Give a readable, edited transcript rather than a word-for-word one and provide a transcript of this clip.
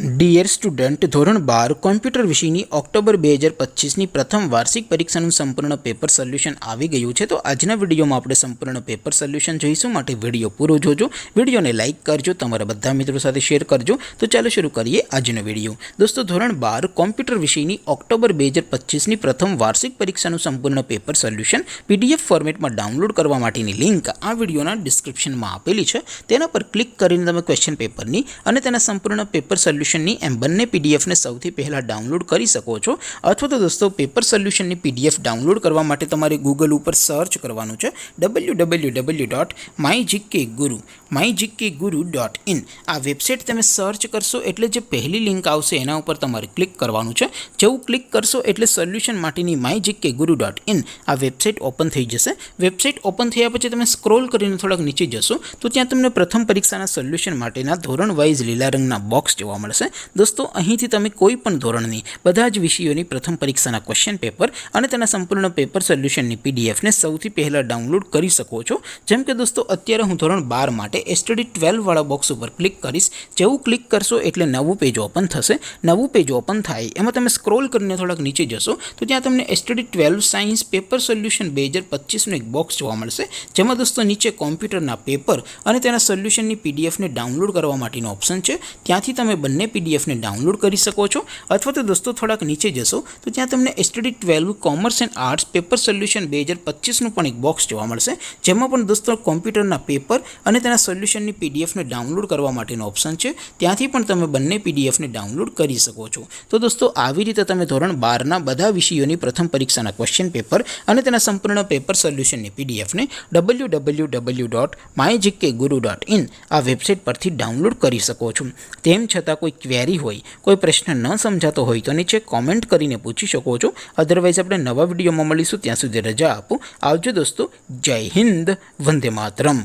Dear student, ધોરણ 12 computer વિષયની October 2025ની પ્રથમ વાર્ષિક પરીક્ષાનું સંપૂર્ણ પેપર સોલ્યુશન આવી ગયું છે। તો આજના વિડીયોમાં આપણે સંપૂર્ણ પેપર સોલ્યુશન જોઈશું, માટે વિડીયો પૂરો જોજો। વિડીયોને લાઇક કરજો, તમારા બધા મિત્રો સાથે શેર કરજો। તો ચાલો શરૂ કરીએ આજનો વિડીયો। દોસ્તો, ધોરણ 12 કોમ્પ્યુટર વિષયની ઓક્ટોબર 2025ની પ્રથમ વાર્ષિક પરીક્ષાનું સંપૂર્ણ પેપર સોલ્યુશન PDF ફોર્મેટમાં ડાઉનલોડ કરવા માટેની લિંક આ વિડીયોના ડિસ્ક્રિપ્શનમાં આપેલી છે। તેના પર ક્લિક કરીને તમે ક્વેશ્ચન પેપરની અને તેના સંપૂર્ણ પેપર સોલ્યુશનની એમ બંને પીડીએફને સૌથી પહેલાં ડાઉનલોડ કરી શકો છો। અથવા તો દોસ્તો, પેપર સોલ્યુશનની PDF ડાઉનલોડ કરવા માટે તમારે ગૂગલ ઉપર સર્ચ કરવાનું છે www.mygkguru.in। આ વેબસાઇટ તમે સર્ચ કરશો એટલે જે પહેલી લિંક આવશે એના ઉપર તમારે ક્લિક કરવાનું છે। જેવું ક્લિક કરશો એટલે સોલ્યુશન માટેની mygkguru.in આ વેબસાઇટ ઓપન થઈ જશે। વેબસાઇટ ઓપન થયા પછી તમે સ્ક્રોલ કરીને થોડાક નીચે જશો તો ત્યાં તમને પ્રથમ પરીક્ષાના સોલ્યુશન માટેના ધોરણ વાઇઝ લીલા રંગના બોક્સ જોવા મળશે। દોસ્તો, અહીંથી તમે કોઈ પણ ધોરણની બધા જ વિષયોની પ્રથમ પરીક્ષાના ક્વેશ્ચન પેપર અને તેના સંપૂર્ણ પેપર સોલ્યુશનની પીડીએફને સૌથી પહેલાં ડાઉનલોડ કરી શકો છો। જેમ કે દોસ્તો, અત્યારે હું ધોરણ 12 માટે STD 12 વાળા બોક્સ ઉપર ક્લિક કરીશ। જેવું ક્લિક કરશો એટલે નવું પેજ ઓપન થશે। નવું પેજ ઓપન થાય એમાં તમે સ્ક્રોલ કરીને થોડાક નીચે જશો તો ત્યાં તમને STD 12 સાયન્સ પેપર સોલ્યુશન 2025નું એક બોક્સ જોવા મળશે, જેમાં દોસ્તો નીચે કોમ્પ્યુટરના પેપર અને તેના સોલ્યુશનની પીડીએફને ડાઉનલોડ કરવા માટેનો ઓપ્શન છે। ત્યાંથી તમે બંને પીડીએફને ડાઉનલોડ કરી શકો છો। અથવા તો દોસ્તો, થોડાક નીચે જશો તો ત્યાં તમને STD 12 commerce and arts paper solution 2025નું પણ એક બોક્સ જોવા મળશે, જેમાં પણ દોસ્તો કોમ્પ્યુટરના પેપર અને તેના સોલ્યુશનની પીડીએફને ડાઉનલોડ કરવા માટેનો ઓપ્શન છે। ત્યાંથી પણ તમે બંને પીડીએફને ડાઉનલોડ કરી શકો છો। તો દોસ્તો, આવી રીતે તમે ધોરણ 12ના બધા વિષયોની પ્રથમ પરીક્ષાના ક્વેશ્ચન પેપર અને તેના સંપૂર્ણ પેપર સોલ્યુશનની પીડીએફને www.mygkguru.in આ વેબસાઇટ પરથી ડાઉનલોડ કરી શકો છો। તેમ છતાં કોઈ ક્વેરી હોય, કોઈ પ્રશ્ન ન સમજાતો હોય તો નીચે કોમેન્ટ કરીને પૂછી શકો છો। અધરવાઇઝ આપણે નવા વિડીયોમાં મળીશું, ત્યાં સુધી રજા આપો। આવજો દોસ્તો, જય હિન્દ, વંદે માતરમ।